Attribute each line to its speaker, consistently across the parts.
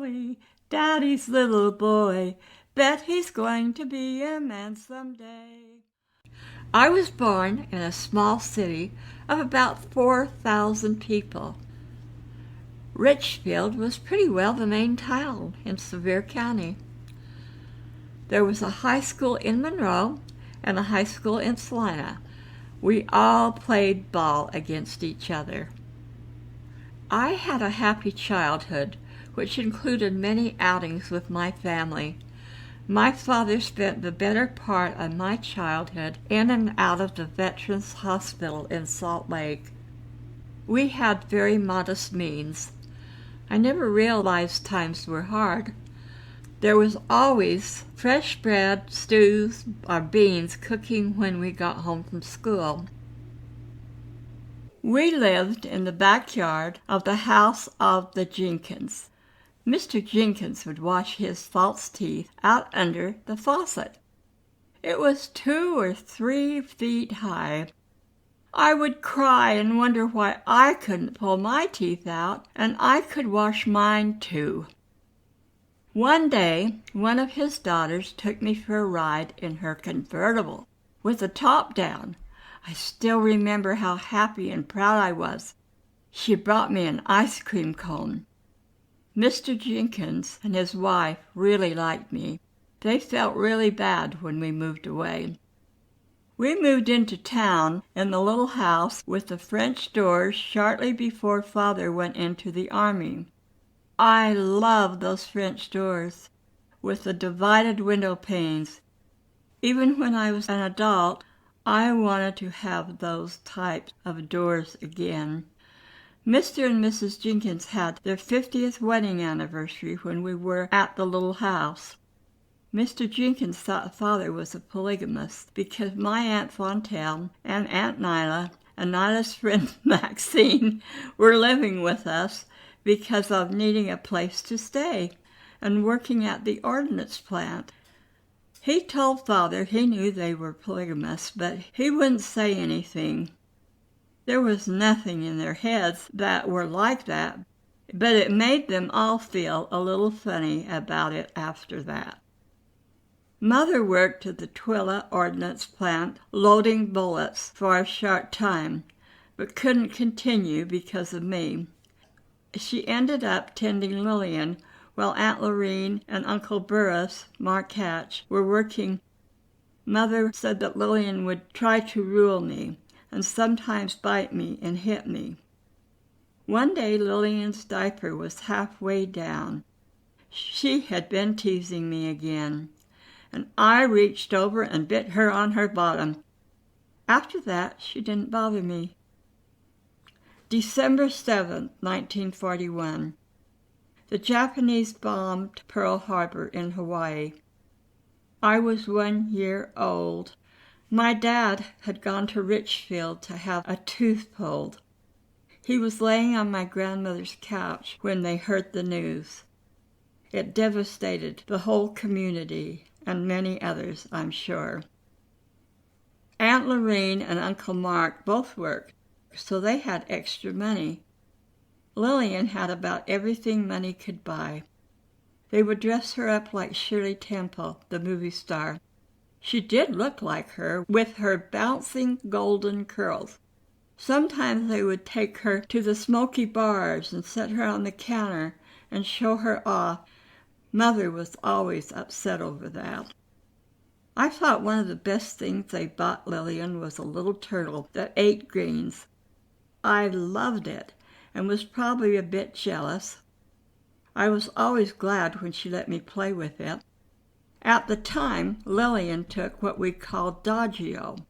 Speaker 1: Joey, Daddy's little boy. Bet he's going to be a man someday. I was born in a small city of about 4,000 people. Richfield was pretty well the main town in Sevier County. There was a high school in Monroe and a high school in Salina. We all played ball against each other. I had a happy childhood, which included many outings with my family. My father spent the better part of my childhood in and out of the Veterans Hospital in Salt Lake. We had very modest means. I never realized times were hard. There was always fresh bread, stews, or beans cooking when we got home from school. We lived in the backyard of the house of the Jenkins. Mr. Jenkins would wash his false teeth out under the faucet. It was 2 or 3 feet high. I would cry and wonder why I couldn't pull my teeth out, and I could wash mine too. One day, one of his daughters took me for a ride in her convertible with the top down. I still remember how happy and proud I was. She brought me an ice cream cone. Mr. Jenkins and his wife really liked me. They felt really bad when we moved away. We moved into town in the little house with the French doors shortly before Father went into the Army. I loved those French doors with the divided window panes. Even when I was an adult, I wanted to have those types of doors again. Mr. and Mrs. Jenkins had their 50th wedding anniversary when we were at the little house. Mr. Jenkins thought Father was a polygamist because my Aunt Fontaine and Aunt Nyla and Nyla's friend Maxine were living with us because of needing a place to stay and working at the ordnance plant. He told Father he knew they were polygamists, but he wouldn't say anything. There was nothing in their heads that were like that, but it made them all feel a little funny about it after that. Mother worked at the Twila Ordnance Plant loading bullets for a short time, but couldn't continue because of me. She ended up tending Lillian while Aunt Lorene and Uncle Burris, Mark Hatch, were working. Mother said that Lillian would try to rule me and sometimes bite me and hit me. One day Lillian's diaper was halfway down. She had been teasing me again, and I reached over and bit her on her bottom. After that, she didn't bother me. December 7, 1941. The Japanese bombed Pearl Harbor in Hawaii. I was 1 year old. My dad had gone to Richfield to have a tooth pulled. He was laying on my grandmother's couch when they heard the news. It devastated the whole community and many others, I'm sure. Aunt Lorene and Uncle Mark both worked, so they had extra money. Lillian had about everything money could buy. They would dress her up like Shirley Temple, the movie star. She did look like her, with her bouncing golden curls. Sometimes they would take her to the smoky bars and set her on the counter and show her off. Mother was always upset over that. I thought one of the best things they bought Lillian was a little turtle that ate greens. I loved it and was probably a bit jealous. I was always glad when she let me play with it. At the time, Lillian took what we called Doggio.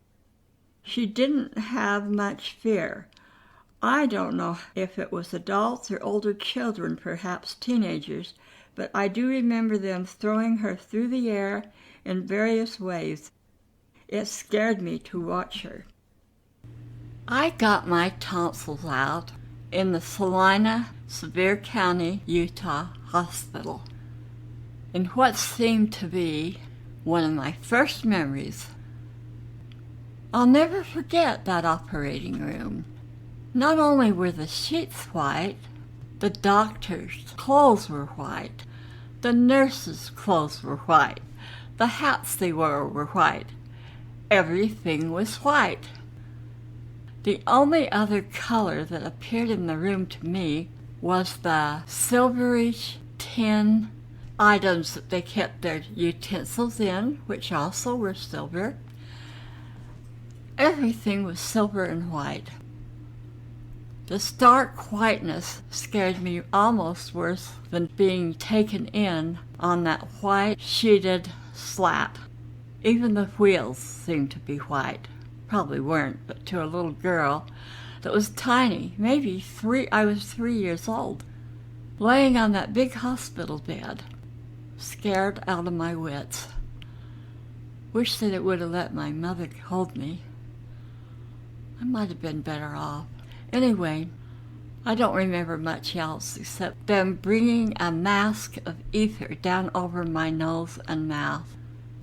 Speaker 1: She didn't have much fear. I don't know if it was adults or older children, perhaps teenagers, but I do remember them throwing her through the air in various ways. It scared me to watch her. I got my tonsils out in the Salina, Sevier County, Utah hospital. In what seemed to be one of my first memories. I'll never forget that operating room. Not only were the sheets white, The doctor's clothes were white. The nurses' clothes were white. The hats they wore were white. Everything was white. The only other color that appeared in the room to me was the silverish tin items that they kept their utensils in, which also were silver. Everything was silver and white. The stark whiteness scared me almost worse than being taken in on that white sheeted slat. Even the wheels seemed to be white. Probably weren't, but to a little girl that was tiny, maybe I was 3 years old, laying on that big hospital bed, scared out of my wits. Wish that it would have let my mother hold me. I might have been better off. Anyway, I don't remember much else except them bringing a mask of ether down over my nose and mouth,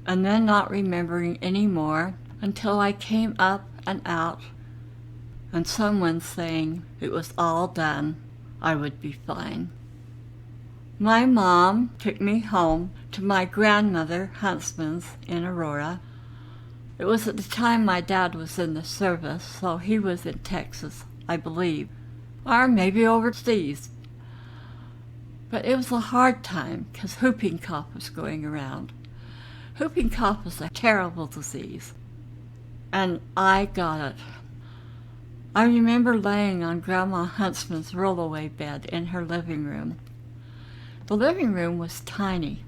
Speaker 1: and then not remembering any more until I came up and out, and someone saying it was all done, I would be fine. My mom took me home to my grandmother Huntsman's in Aurora. It was at the time my dad was in the service, so he was in Texas, I believe, or maybe overseas. But it was a hard time because whooping cough was going around. Whooping cough is a terrible disease, and I got it. I remember laying on Grandma Huntsman's rollaway bed in her living room. The living room was tiny,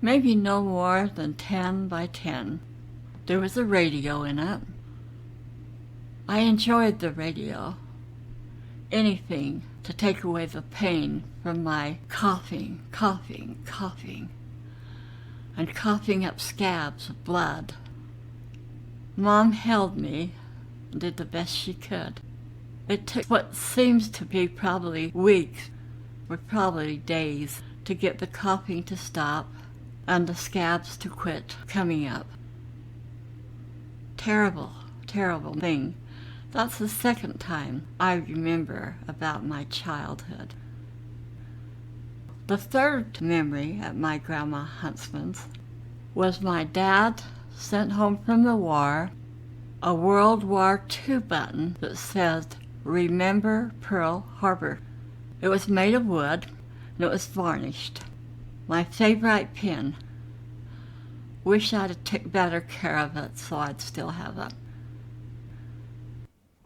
Speaker 1: maybe no more than 10 by 10. There was a radio in it. I enjoyed the radio. Anything to take away the pain from my coughing, and coughing up scabs of blood. Mom held me and did the best she could. It took what seems to be probably weeks, or probably days, to get the coughing to stop and the scabs to quit coming up. Terrible, terrible thing. That's the second time I remember about my childhood. The third memory at my Grandma Huntsman's was my dad sent home from the war a World War II button that said, "Remember Pearl Harbor." It was made of wood and it was varnished. My favorite pin. Wish I'd have took better care of it so I'd still have it.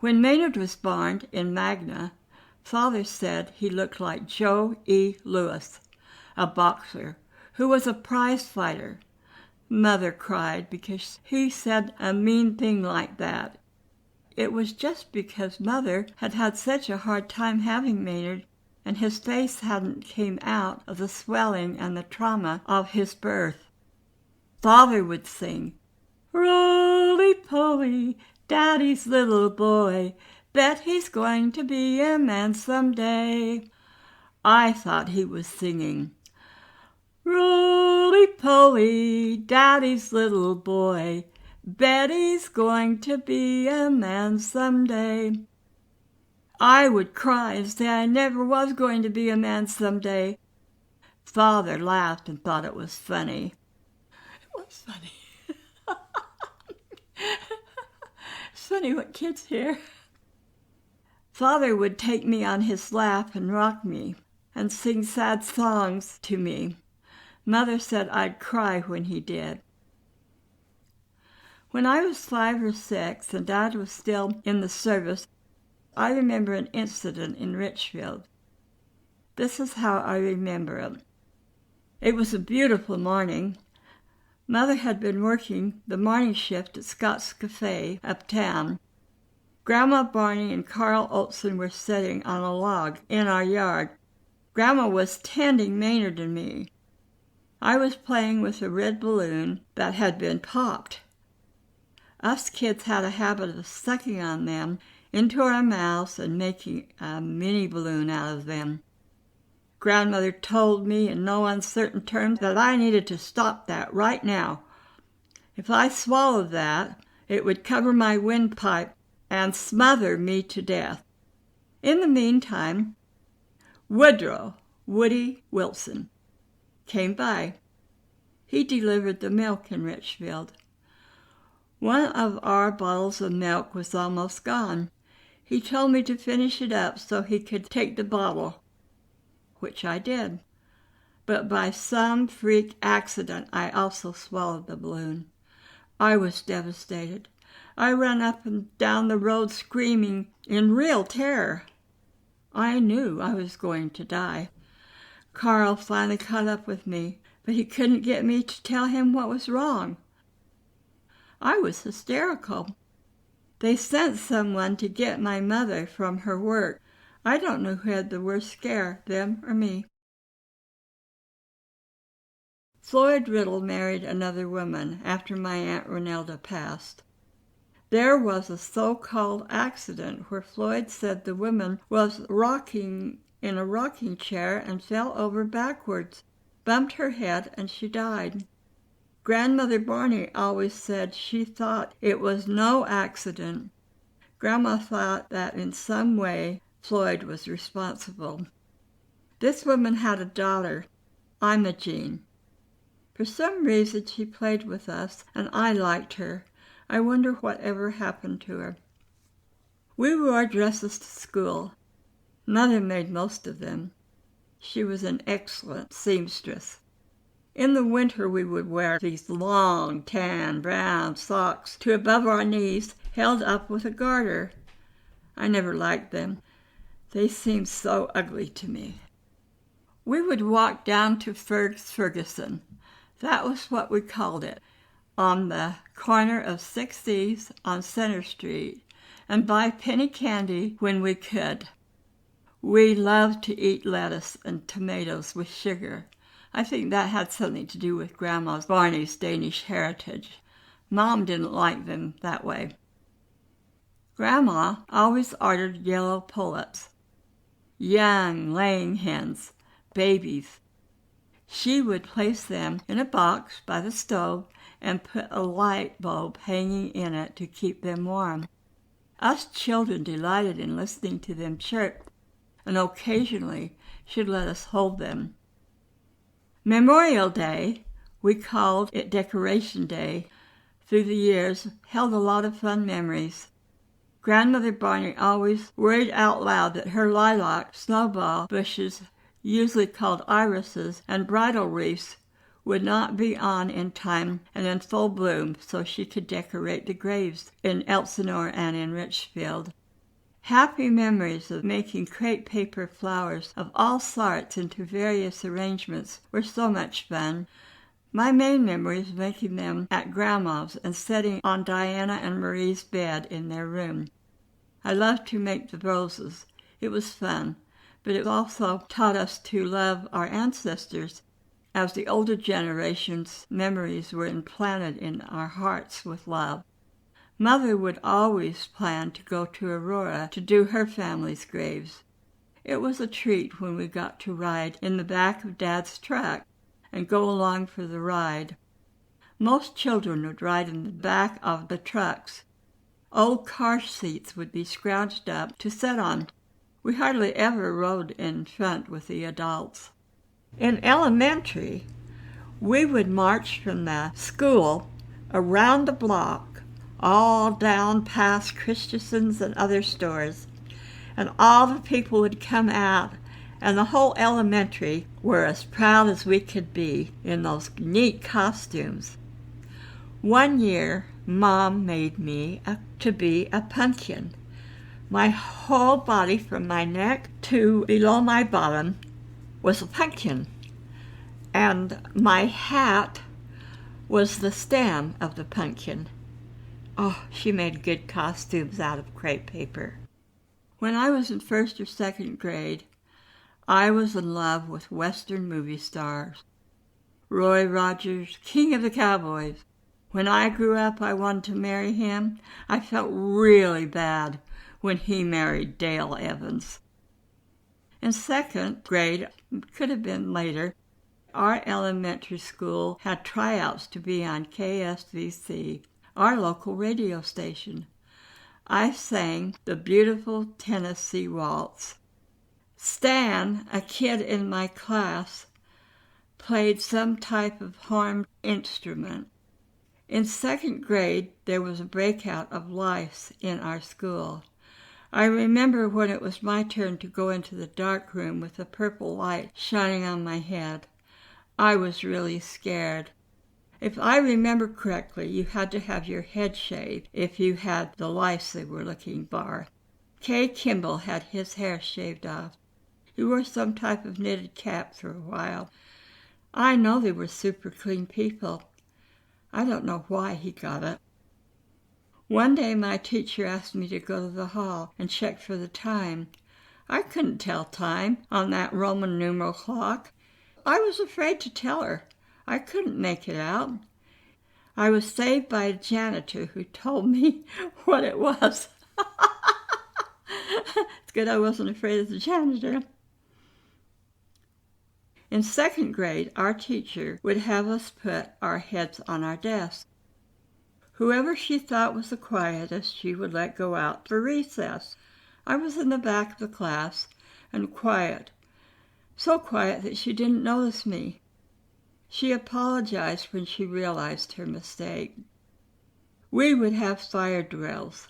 Speaker 1: When Maynard was born in Magna, Father said he looked like Joe E. Louis, a boxer who was a prize fighter. Mother cried because he said a mean thing like that. It was just because Mother had had such a hard time having Maynard, and his face hadn't came out of the swelling and the trauma of his birth. Father would sing, "Roly-poly, Daddy's little boy, bet he's going to be a man someday." I thought he was singing, "Roly-poly, Daddy's little boy, bet he's going to be a man someday." I would cry and say I never was going to be a man someday. Father laughed and thought it was funny. It was funny. It's funny what kids hear. Father would take me on his lap and rock me and sing sad songs to me. Mother said I'd cry when he did. When I was 5 or 6 and Dad was still in the service, I remember an incident in Richfield. This is how I remember it. It was a beautiful morning. Mother had been working the morning shift at Scott's Cafe uptown. Grandma Barney and Carl Olson were sitting on a log in our yard. Grandma was tending Maynard and me. I was playing with a red balloon that had been popped. Us kids had a habit of sucking on them into our mouths and making a mini balloon out of them. Grandmother told me in no uncertain terms that I needed to stop that right now. If I swallowed that, it would cover my windpipe and smother me to death. In the meantime, Woody Wilson, came by. He delivered the milk in Richfield. One of our bottles of milk was almost gone. He told me to finish it up so he could take the bottle, which I did. But by some freak accident, I also swallowed the balloon. I was devastated. I ran up and down the road screaming in real terror. I knew I was going to die. Carl finally caught up with me, but he couldn't get me to tell him what was wrong. I was hysterical. They sent someone to get my mother from her work. I don't know who had the worst scare, them or me. Floyd Riddle married another woman after my Aunt Renelda passed. There was a so-called accident where Floyd said the woman was rocking in a rocking chair and fell over backwards, bumped her head, and she died. Grandmother Barney always said she thought it was no accident. Grandma thought that in some way Floyd was responsible. This woman had a daughter, Imogene. For some reason she played with us, and I liked her. I wonder whatever happened to her. We wore dresses to school. Mother made most of them. She was an excellent seamstress. In the winter we would wear these long, tan, brown socks to above our knees, held up with a garter. I never liked them. They seemed so ugly to me. We would walk down to Ferguson. That was what we called it, on the corner of 6th East on Center Street, and buy penny candy when we could. We loved to eat lettuce and tomatoes with sugar. I think that had something to do with Grandma Barney's Danish heritage. Mom didn't like them that way. Grandma always ordered yellow pullets, young laying hens, babies. She would place them in a box by the stove and put a light bulb hanging in it to keep them warm. Us children delighted in listening to them chirp, and occasionally she'd let us hold them. Memorial Day, we called it Decoration Day, through the years held a lot of fun memories. Grandmother Barney always worried out loud that her lilac, snowball bushes, usually called irises, and bridal wreaths would not be on in time and in full bloom so she could decorate the graves in Elsinore and in Richfield. Happy memories of making crepe paper flowers of all sorts into various arrangements were so much fun. My main memory is making them at Grandma's and setting on Diana and Marie's bed in their room. I loved to make the roses. It was fun, but it also taught us to love our ancestors, as the older generation's memories were implanted in our hearts with love. Mother would always plan to go to Aurora to do her family's graves. It was a treat when we got to ride in the back of Dad's truck and go along for the ride. Most children would ride in the back of the trucks. Old car seats would be scrounged up to sit on. We hardly ever rode in front with the adults. In elementary, we would march from the school around the block, all down past Christensen's and other stores, and all the people would come out, and the whole elementary were as proud as we could be in those neat costumes. One year, Mom made me to be a pumpkin. My whole body from my neck to below my bottom was a pumpkin, and my hat was the stem of the pumpkin. Oh, she made good costumes out of crepe paper. When I was in 1st or 2nd grade, I was in love with Western movie stars. Roy Rogers, King of the Cowboys. When I grew up, I wanted to marry him. I felt really bad when he married Dale Evans. In 2nd grade, could have been later, our elementary school had tryouts to be on KSVC, our local radio station. I sang the beautiful Tennessee Waltz. Stan, a kid in my class, played some type of horn instrument. In second grade, there was a breakout of lice in our school. I remember when it was my turn to go into the dark room with a purple light shining on my head. I was really scared. If I remember correctly, you had to have your head shaved if you had the lice they were looking for. Kay Kimball had his hair shaved off. He wore some type of knitted cap for a while. I know they were super clean people. I don't know why he got it. One day my teacher asked me to go to the hall and check for the time. I couldn't tell time on that Roman numeral clock. I was afraid to tell her. I couldn't make it out. I was saved by a janitor who told me what it was. It's good I wasn't afraid of the janitor. In second grade, our teacher would have us put our heads on our desks. Whoever she thought was the quietest, she would let go out for recess. I was in the back of the class and quiet, so quiet that she didn't notice me. She apologized when she realized her mistake. We would have fire drills.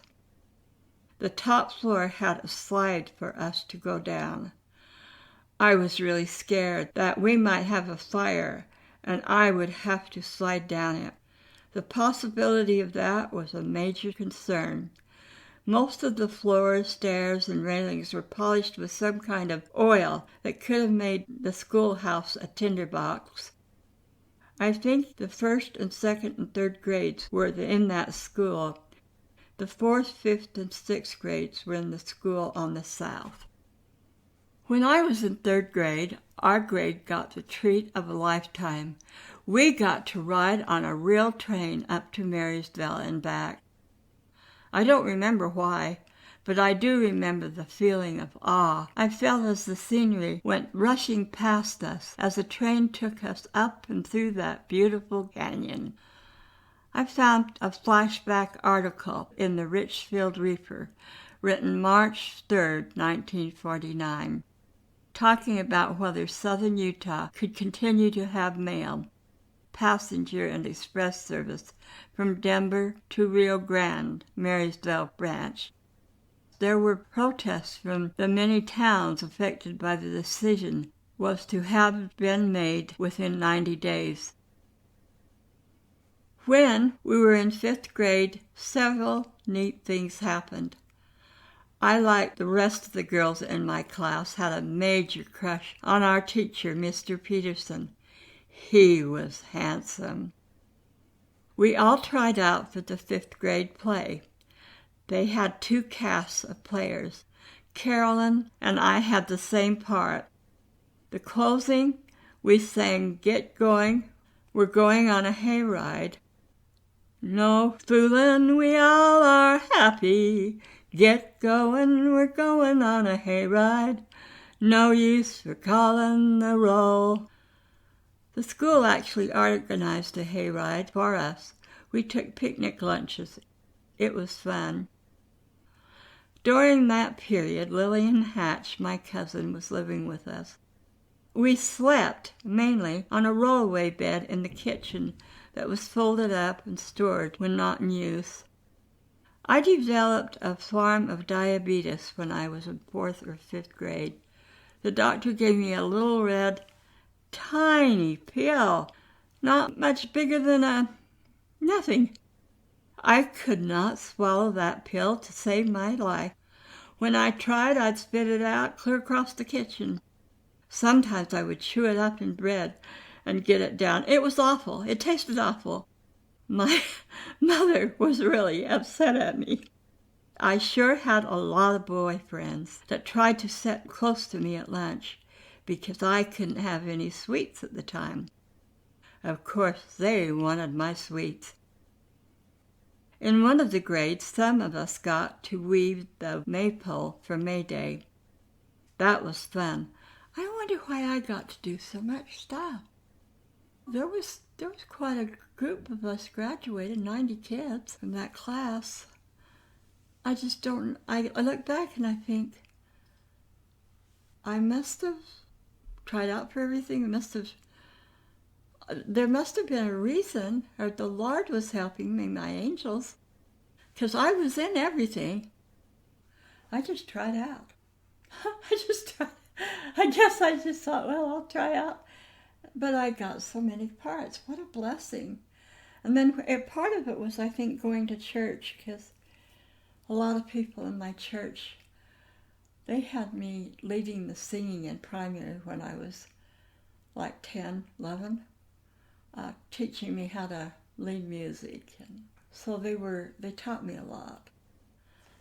Speaker 1: The top floor had a slide for us to go down. I was really scared that we might have a fire and I would have to slide down it. The possibility of that was a major concern. Most of the floors, stairs, and railings were polished with some kind of oil that could have made the schoolhouse a tinderbox. I think the first and second and third grades were in that school. The fourth, fifth, and sixth grades were in the school on the south. When I was in third grade, our grade got the treat of a lifetime. We got to ride on a real train up to Marysville and back. I don't remember why, but I do remember the feeling of awe I felt as the scenery went rushing past us as the train took us up and through that beautiful canyon. I found a flashback article in the Richfield Reaper, written March 3, 1949, talking about whether southern Utah could continue to have mail, passenger and express service from Denver to Rio Grande, Marysville branch. There were protests from the many towns affected by the decision was to have been made within 90 days. When we were in fifth grade, several neat things happened. I, like the rest of the girls in my class, had a major crush on our teacher, Mr. Peterson. He was handsome. We all tried out for the fifth grade play. They had 2 casts of players. Carolyn and I had the same part. The closing, we sang Get Going, We're Going on a Hayride. No foolin', we all are happy. Get going, we're going on a hayride. No use for callin' the roll. The school actually organized a hayride for us. We took picnic lunches. It was fun. During that period, Lillian Hatch, my cousin, was living with us. We slept mainly on a rollaway bed in the kitchen that was folded up and stored when not in use. I developed a form of diabetes when I was in 4th or 5th grade. The doctor gave me a little red, tiny pill, not much bigger than nothing. I could not swallow that pill to save my life. When I tried, I'd spit it out clear across the kitchen. Sometimes I would chew it up in bread and get it down. It was awful. It tasted awful. My mother was really upset at me. I sure had a lot of boyfriends that tried to sit close to me at lunch because I couldn't have any sweets at the time. Of course, they wanted my sweets. In one of the grades, some of us got to weave the maypole for May Day. That was fun. I wonder why I got to do so much stuff. There was quite a group of us graduated, 90 kids from that class. I look back and I think, I must have tried out for everything. There must have been a reason, or the Lord was helping me, my angels, because I was in everything. I just tried out. I guess I just thought, well, I'll try out. But I got so many parts. What a blessing. And then part of it was, I think, going to church, because a lot of people in my church, they had me leading the singing in primary when I was like 10, 11, teaching me how to lead music. And so they taught me a lot.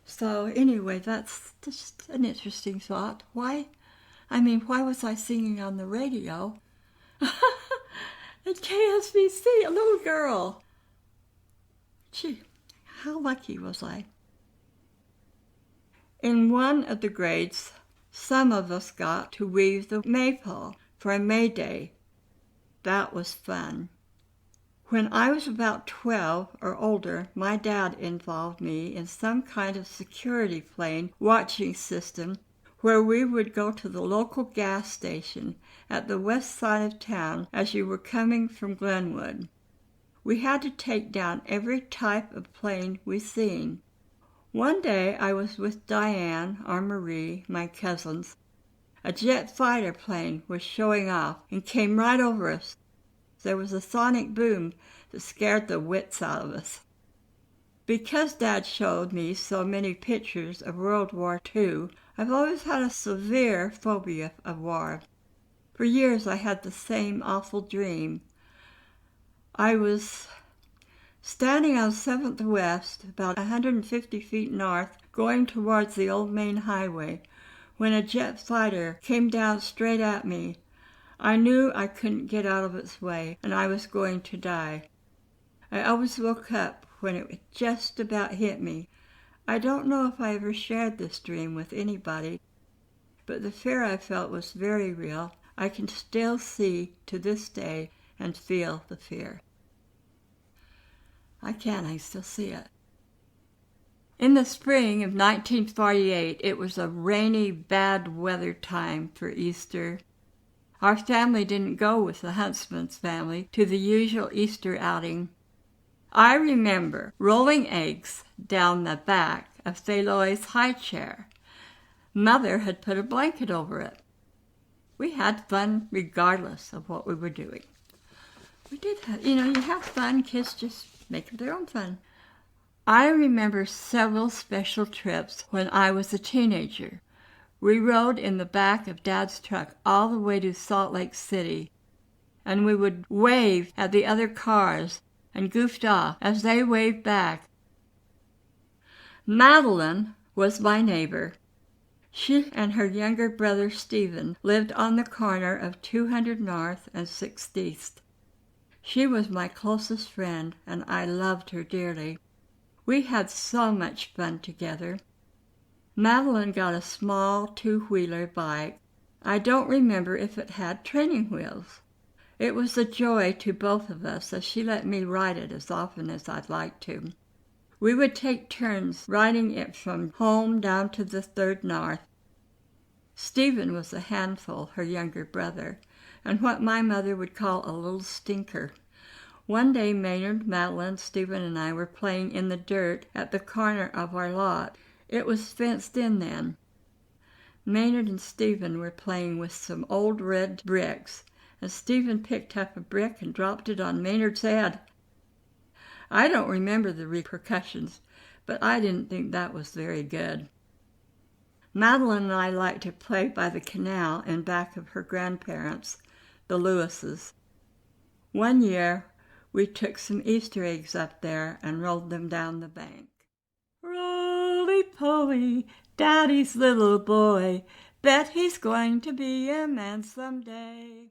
Speaker 1: So anyway, that's just an interesting thought. Why was I singing on the radio at KSBC, a little girl? Gee, how lucky was I? In one of the grades, some of us got to weave the maypole for a May Day. That was fun. When I was about 12 or older, my dad involved me in some kind of security plane watching system where we would go to the local gas station at the west side of town as you were coming from Glenwood. We had to take down every type of plane we seen. One day I was with Diane or Marie, my cousins. A jet fighter plane was showing off and came right over us. There was a sonic boom that scared the wits out of us. Because Dad showed me so many pictures of World War II, I've always had a severe phobia of war. For years I had the same awful dream. I was standing on 7th West, about 150 feet north, going towards the old main highway, when a jet fighter came down straight at me. I knew I couldn't get out of its way, and I was going to die. I always woke up when it just about hit me. I don't know if I ever shared this dream with anybody, but the fear I felt was very real. I can still see to this day and feel the fear. I still see it. In the spring of 1948, it was a rainy, bad weather time for Easter. Our family didn't go with the Huntsman's family to the usual Easter outing. I remember rolling eggs down the back of Theloi's high chair. Mother had put a blanket over it. We had fun regardless of what we were doing. We did have, you have fun. Kids just make their own fun. I remember several special trips when I was a teenager. We rode in the back of Dad's truck all the way to Salt Lake City, and we would wave at the other cars and goofed off as they waved back. Madeline was my neighbor. She and her younger brother Stephen lived on the corner of 200 North and 6th East. She was my closest friend, and I loved her dearly. We had so much fun together. Madeline got a small 2-wheeler bike. I don't remember if it had training wheels. It was a joy to both of us, as she let me ride it as often as I'd like to. We would take turns riding it from home down to the 3rd North. Stephen was a handful, her younger brother, and what my mother would call a little stinker. One day Maynard, Madeline, Stephen, and I were playing in the dirt at the corner of our lot. It was fenced in then. Maynard and Stephen were playing with some old red bricks, and Stephen picked up a brick and dropped it on Maynard's head. I don't remember the repercussions, but I didn't think that was very good. Madeline and I liked to play by the canal in back of her grandparents, the Lewises. One year, we took some Easter eggs up there and rolled them down the bank. Roly-poly, Daddy's little boy, bet he's going to be a man someday.